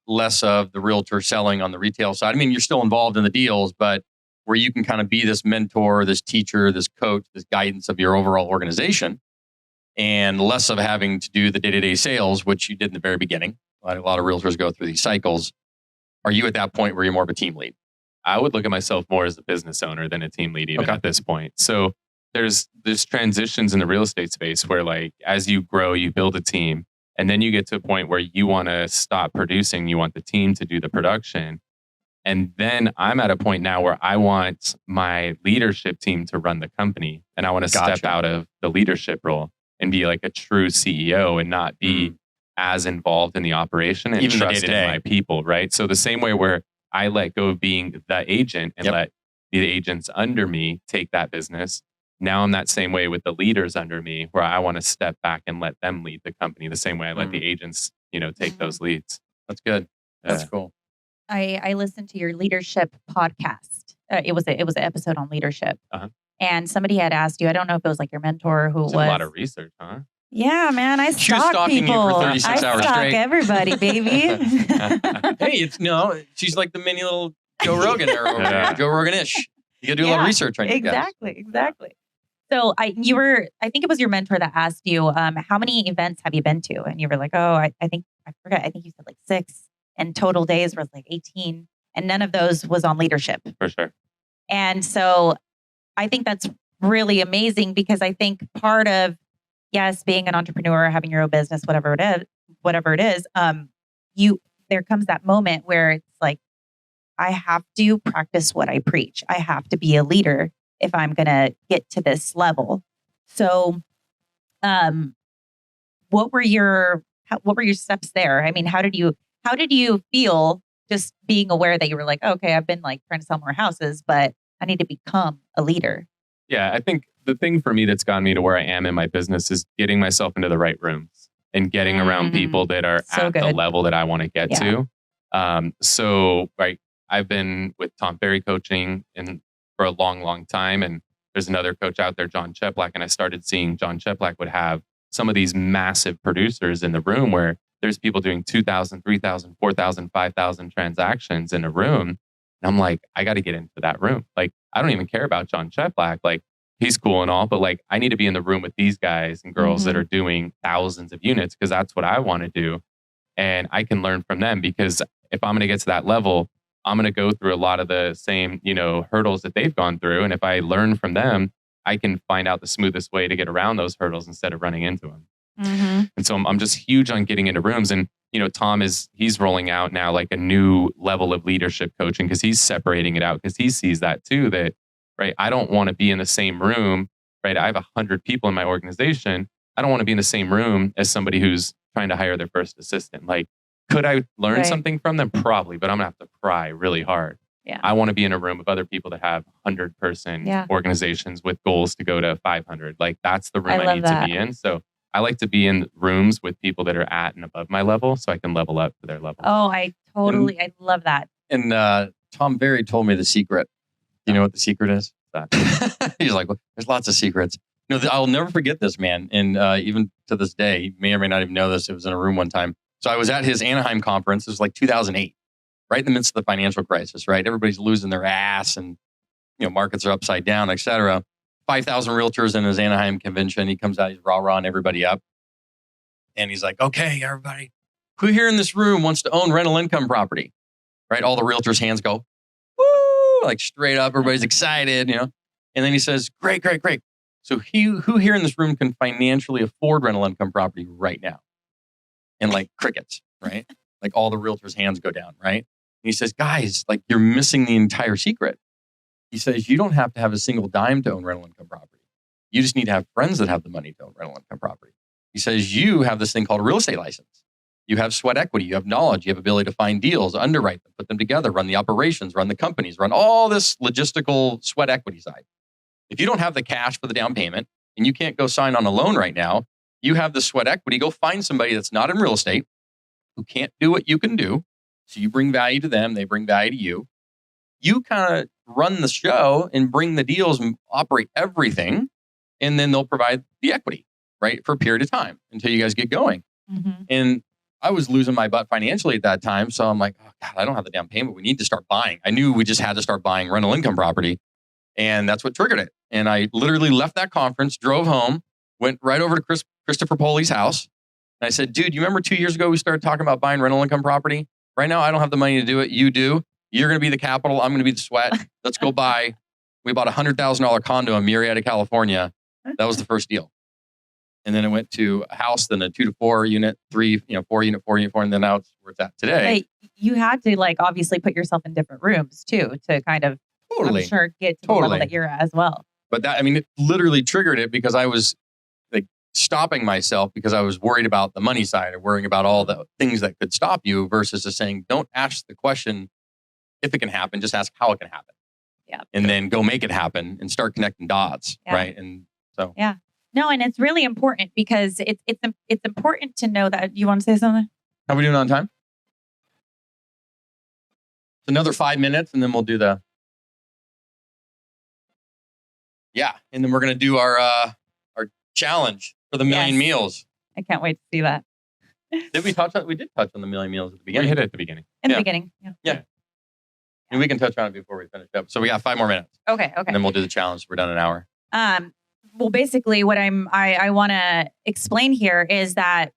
less of the realtor selling on the retail side? I mean, you're still involved in the deals, but where you can kind of be this mentor, this teacher, this coach, this guidance of your overall organization, and less of having to do the day-to-day sales, which you did in the very beginning. A lot of realtors go through these cycles. Are you at that point where you're more of a team lead? I would look at myself more as a business owner than a team lead even at this point. So there's transitions in the real estate space where like, as you grow, you build a team, and then you get to a point where you want to stop producing. You want the team to do the production. And then I'm at a point now where I want my leadership team to run the company, and I want to step out of the leadership role and be like a true CEO and not be as involved in the operation and even trust in my people, right? So the same way where I let go of being the agent and let the agents under me take that business. Now I'm that same way with the leaders under me, where I want to step back and let them lead the company the same way I let the agents, take those leads. That's good. That's cool. I listened to your leadership podcast. It was an episode on leadership, and somebody had asked you. I don't know if it was like your mentor who was a lot of research, huh? Yeah, man. I She was stalk stalking you people. for 36 I hours stalk straight. everybody, baby. Hey, it's she's like the mini little Joe Rogan era over there, Joe Rogan-ish. You gotta do a lot of research on your guys. Exactly. So I think it was your mentor that asked you, how many events have you been to? And you were like, oh, I forgot. I think you said like 6, and total days was like 18, and none of those was on leadership. For sure. And so I think that's really amazing, because I think part of, yes, being an entrepreneur, having your own business, whatever it is, there comes that moment where it's like, I have to practice what I preach. I have to be a leader if I'm going to get to this level. So, what were your steps there? I mean, how did you feel just being aware that you were like, okay, I've been like trying to sell more houses, but I need to become a leader? Yeah, I think the thing for me that's gotten me to where I am in my business is getting myself into the right rooms and getting around people that are at the level that I want to get to. I've been with Tom Ferry coaching for a long, long time. And there's another coach out there, John Cheplack. And I started seeing John Cheplack would have some of these massive producers in the room where there's people doing 2,000, 3,000, 4,000, 5,000 transactions in a room. And I'm like, I got to get into that room. Like, I don't even care about John Cheplack. Like, he's cool and all, but like, I need to be in the room with these guys and girls that are doing thousands of units, because that's what I want to do. And I can learn from them, because if I'm going to get to that level, I'm going to go through a lot of the same, hurdles that they've gone through. And if I learn from them, I can find out the smoothest way to get around those hurdles instead of running into them. And so I'm just huge on getting into rooms. And, Tom he's rolling out now like a new level of leadership coaching, because he's separating it out, because he sees that too, that, right, I don't want to be in the same room, right? I have 100 people in my organization. I don't want to be in the same room as somebody who's trying to hire their first assistant. Like, could I learn something from them? Probably, but I'm gonna have to pry really hard. Yeah. I want to be in a room of other people that have 100-person organizations with goals to go to 500. Like, that's the room I need to be in. So I like to be in rooms with people that are at and above my level, so I can level up to their level. Oh, I love that. And Tom Ferry told me the secret. Do you know what the secret is? He's like, well, there's lots of secrets. I'll never forget this, man. And even to this day, he may or may not even know this. It was in a room one time. So I was at his Anaheim conference. It was like 2008, right in the midst of the financial crisis, right? Everybody's losing their ass, and markets are upside down, et cetera. 5,000 realtors in his Anaheim convention. He comes out, he's rah-rahing everybody up. And he's like, okay, everybody, who here in this room wants to own rental income property? Right? All the realtors' hands go, woo, like straight up. Everybody's excited, And then he says, great. So who here in this room can financially afford rental income property right now? And like crickets, right? Like all the realtors' hands go down, right? And he says, guys, like you're missing the entire secret. He says, you don't have to have a single dime to own rental income property. You just need to have friends that have the money to own rental income property. He says, you have this thing called a real estate license. You have sweat equity, you have knowledge, you have ability to find deals, underwrite them, put them together, run the operations, run the companies, run all this logistical sweat equity side. If you don't have the cash for the down payment and you can't go sign on a loan right now, you have the sweat equity. Go find somebody that's not in real estate who can't do what you can do. So you bring value to them. They bring value to you. You kind of run the show and bring the deals and operate everything. And then they'll provide the equity, right? For a period of time until you guys get going. And I was losing my butt financially at that time. So I'm like, oh God, I don't have the down payment. We need to start buying. I knew we just had to start buying rental income property. And that's what triggered it. And I literally left that conference, drove home, went right over to Christopher Poli's house. And I said, dude, you remember 2 years ago we started talking about buying rental income property? Right now, I don't have the money to do it. You do. You're going to be the capital. I'm going to be the sweat. Let's go buy. We bought a $100,000 condo in Murrieta, California. That was the first deal. And then it went to a house, then a 2 to 4 unit, 3, 4 unit, 4 unit, 4, and then now it's where it's at today. Like, you had to obviously put yourself in different rooms too to kind of, I'm sure, get to the level that you're at as well. But it literally triggered it because I was like stopping myself because I was worried about the money side or worrying about all the things that could stop you versus just saying, don't ask the question if it can happen, just ask how it can happen. Yeah. And then go make it happen and start connecting dots. Yeah. Right. And so. Yeah. No, and it's really important because it's important to know that. You want to say something? How are we doing on time? Another 5 minutes and then we'll do the. Yeah. And then we're going to do our challenge. for the million Yes. meals. I can't wait to see that. Did we touch on? We did touch on the million meals at the We beginning. hit it at the beginning. In Yeah. the beginning. Yeah. And we can touch on it before we finish up. So we got 5 more minutes, Okay. and then we'll do the challenge. We're done an hour. Well, basically what I want to explain here is that,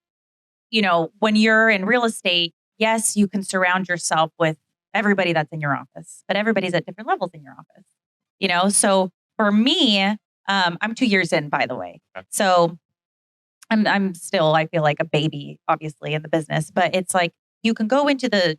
when you're in real estate, yes, you can surround yourself with everybody that's in your office, but everybody's at different levels in your office, So for me, I'm 2 years in, by the way. Okay. So I'm still, I feel like a baby, obviously, in the business, but it's like, you can go into the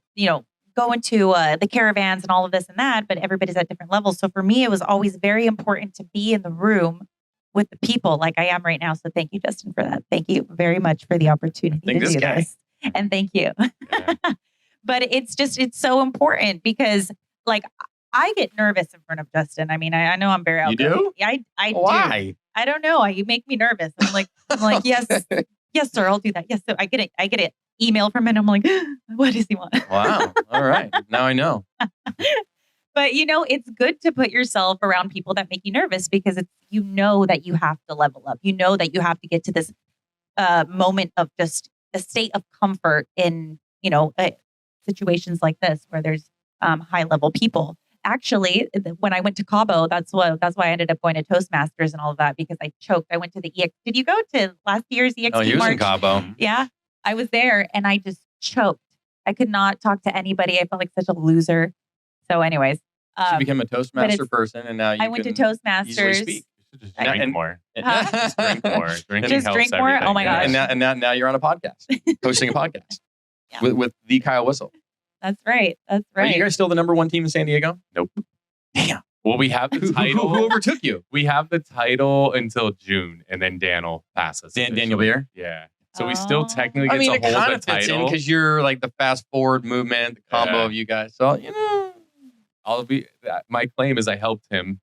caravans and all of this and that, but everybody's at different levels. So for me, it was always very important to be in the room with the people like I am right now. So thank you, Justin, for that. Thank you very much for the opportunity to do this. And thank you. Yeah. But it's so important because like I get nervous in front of Justin. I mean, I know I'm very outgoing. You do? I do. Why? I don't know. You make me nervous. I'm like, yes, sir, I'll do that. Yes, sir. I get it. Email from him. I'm like, what does he want? Wow. All right. Now I know. But it's good to put yourself around people that make you nervous because it's that you have to level up. That you have to get to this moment of just a state of comfort in situations like this where there's high level people. Actually, when I went to Cabo, that's why I ended up going to Toastmasters and all of that because I choked. I went to the EXP. Did you go to last year's EXP Oh, you was March? in Cabo. Yeah, I was there and I just choked. I could not talk to anybody. I felt like such a loser. So, anyways, She became a Toastmaster person, and now I went to easily Toastmasters. speak. You should just drink more. Huh? Just drink more. Drinking Just helps drink more? everything. Oh my gosh. And now you're on a podcast, hosting a podcast Yeah. with the Kyle Whissle. That's right. Are you guys still the number 1 team in San Diego? Nope. Damn. Well, we have the title. Who overtook you? We have the title until June, and then Dan will pass us. Daniel officially. Beer? Yeah. So we still technically I get mean, to it hold kind the of fits in title. because you're like the fast forward movement, the combo Yeah. of you guys. So, My claim is I helped him.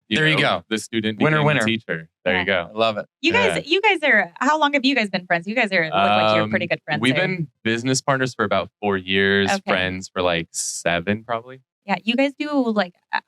There you go. The student Winner, became winner. the teacher. There Yeah. you go. I love it. You guys are. How long have you guys been friends? You guys look like you're pretty good friends. We've there. been business partners for about 4 years, Okay. friends for like 7 probably. Yeah, you guys do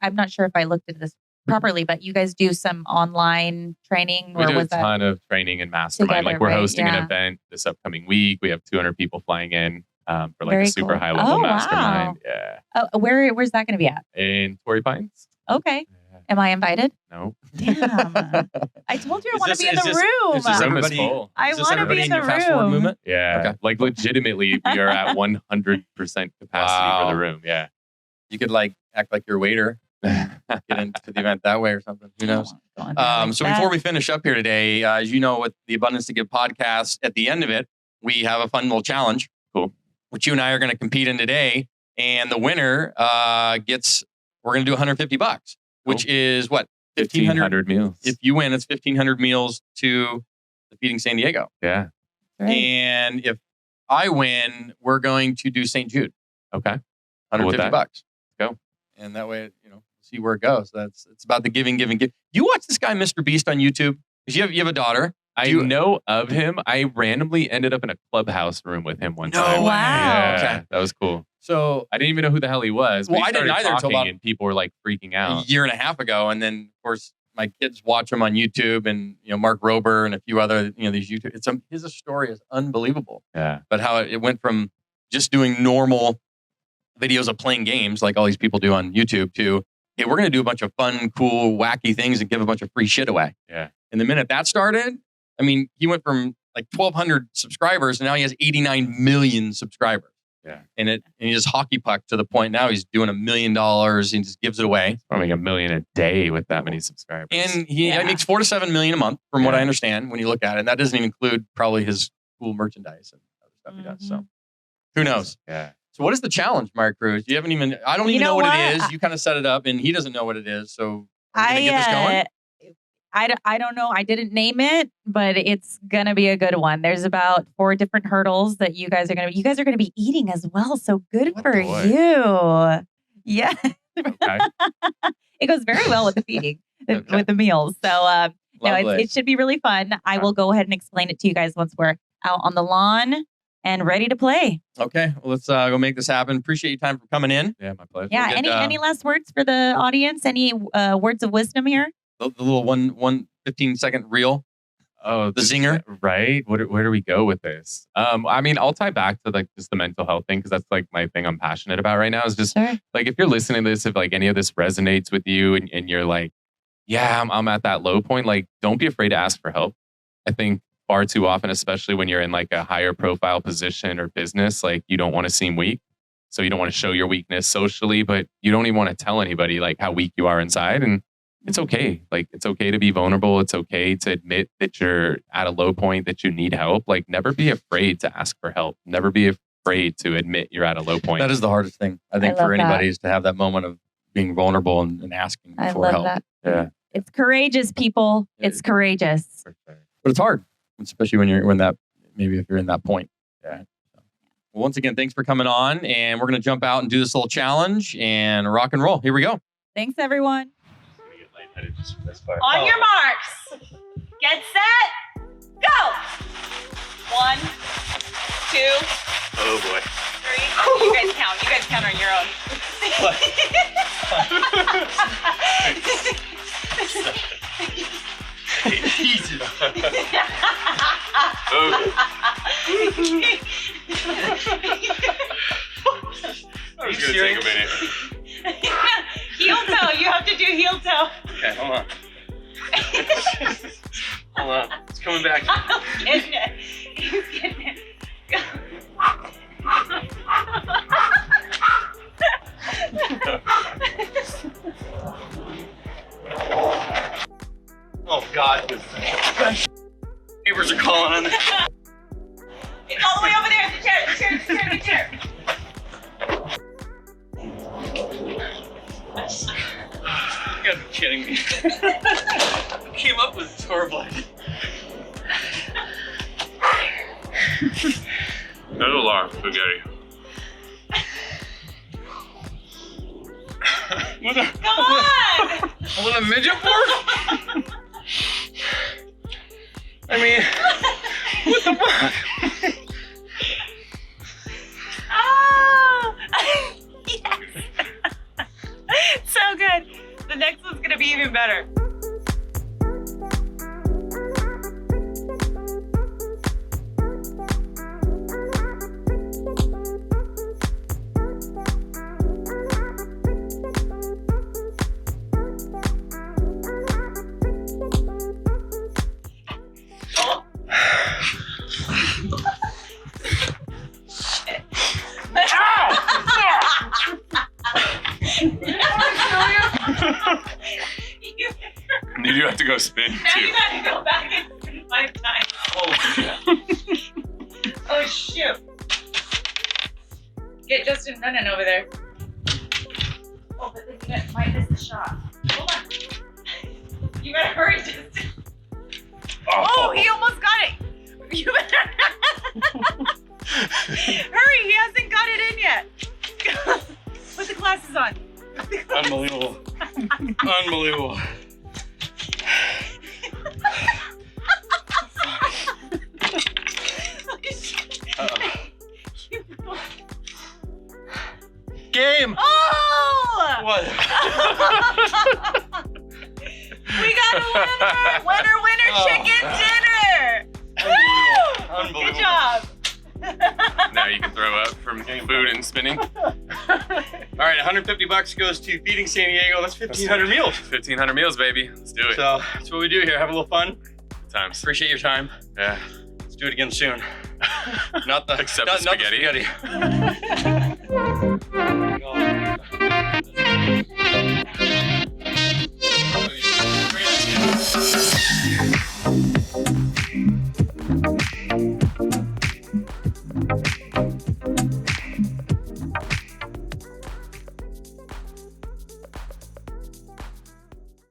I'm not sure if I looked into this properly, but you guys do some online training, We or do a was that? ton of training and mastermind. Together, Like we're right? hosting Yeah. an event this upcoming week. We have 200 people flying in for like Very a super cool. high level Oh, wow. mastermind. Yeah. Where's that going to be at? In Torrey Pines. Okay, Yeah. am I invited? No. Damn, I told you I Is want to this- be in is the this- room. is this Room is everybody- full. I Is this want to everybody be in in the your fast forward room. movement? Yeah. Okay. Like legitimately, we are at 100% capacity Wow. for the room. Yeah. You could act like you're a waiter, get into the event that way or something. Who knows? So before we finish up here today, as you know, with the Abundance to Give podcast, at the end of it, we have a fun little challenge. Cool. Which you and I are going to compete in today. And the winner we're going to do $150, which is what? 1,500 meals. If you win, it's 1,500 meals to the Feeding San Diego. Yeah. Right. And if I win, we're going to do St. Jude. Okay. Cool with $150. that. Go. And that way, see where it goes. It's about the giving. Do you watch this guy, Mr. Beast, on YouTube? Because you have a daughter. I know of him. I randomly ended up in a clubhouse room with him one time. Wow. Yeah, Okay. that was cool. So I didn't even know who the hell he was. Well, We I didn't started either until talking about and people were like freaking a out. year and a half ago, and then of course my kids watch him on YouTube, and Mark Rober and a few other these YouTube. His story is unbelievable. Yeah. But how it went from just doing normal videos of playing games like all these people do on YouTube to, hey, we're going to do a bunch of fun, cool, wacky things and give a bunch of free shit away. Yeah. And the minute that started, I mean, he went from like 1,200 subscribers and now he has 89 million subscribers. Yeah. And he just hockey puck to the point now he's doing $1 million and just gives it away. We're making $1 million a day with that many subscribers. And he makes $4 to $7 million a month, from what I understand when you look at it. And that doesn't even include probably his cool merchandise and other stuff he does. So who knows? Yeah. So what is the challenge, Maricruz? You haven't even, I don't even know what it is. You kind of set it up and he doesn't know what it is. So are we going to get this going? I don't know. I didn't name it, but it's going to be a good one. There's about 4 different hurdles that you guys are going to be eating as well. So good for you. Yeah. Okay. It goes very well with the feeding, with the meals. So it should be really fun. I will go ahead and explain it to you guys once we're out on the lawn and ready to play. Okay. Well, let's go make this happen. Appreciate your time for coming in. Yeah, my pleasure. Yeah. Any last words for the audience? Any words of wisdom here? The little 15-second reel. Oh, the zinger, right? Where do we go with this? I mean, I'll tie back to like just the mental health thing because that's like my thing I'm passionate about right now. Is just like if you're listening to this, if like any of this resonates with you and you're like, yeah, I'm at that low point. Like, don't be afraid to ask for help. I think far too often, especially when you're in like a higher profile position or business, like you don't want to seem weak. So you don't want to show your weakness socially, but you don't even want to tell anybody like how weak you are inside. And it's okay. Like, it's okay to be vulnerable. It's okay to admit that you're at a low point, that you need help. Like, never be afraid to ask for help. Never be afraid to admit you're at a low point. That is the hardest thing, I think, for anybody is to have that moment of being vulnerable and asking for help. That. Yeah. It's courageous, people. It's courageous. For sure. But it's hard, especially when you're if you're in that point. Yeah. Well, once again, thanks for coming on. And we're going to jump out and do this little challenge and rock and roll. Here we go. Thanks, everyone. On your marks. Get set. Go. 1, 2. Oh boy. 3. You guys count. You guys count on your own. Easy. Are you serious? Take a minute. Heel toe. You have to do heel toe. Okay, hold on. Hold on. It's coming back. I'm getting it. He's getting it. Go. Oh God. Neighbors are calling on me. It's all the way over there. The chair. You gotta be kidding me. I came up with this horrible idea. That's a lot of spaghetti. Come on! With a midget fork? I mean, what the fuck? Oh! Yes! So good. The next one's gonna be even better. You do have to go spin Now too. you gotta go back and spin 5 times. Oh, yeah. Oh shoot. Get Justin running over there. Oh, but then you might miss the shot. Hold on. You better hurry, Justin. Oh, he almost got it. You better hurry, he hasn't got it in yet. Put the glasses on. Unbelievable. Unbelievable. Game. Oh! What? We got a winner! Winner, chicken dinner! Woo! Unbelievable. Good job. Now you can throw up from food and spinning. All right, $150 goes to Feeding San Diego. That's 1,500 meals. 1,500 meals, baby. Let's do it. So that's what we do here. Have a little fun. Good times. Appreciate your time. Yeah. Let's do it again soon. Not the Except not, the spaghetti. Not the spaghetti.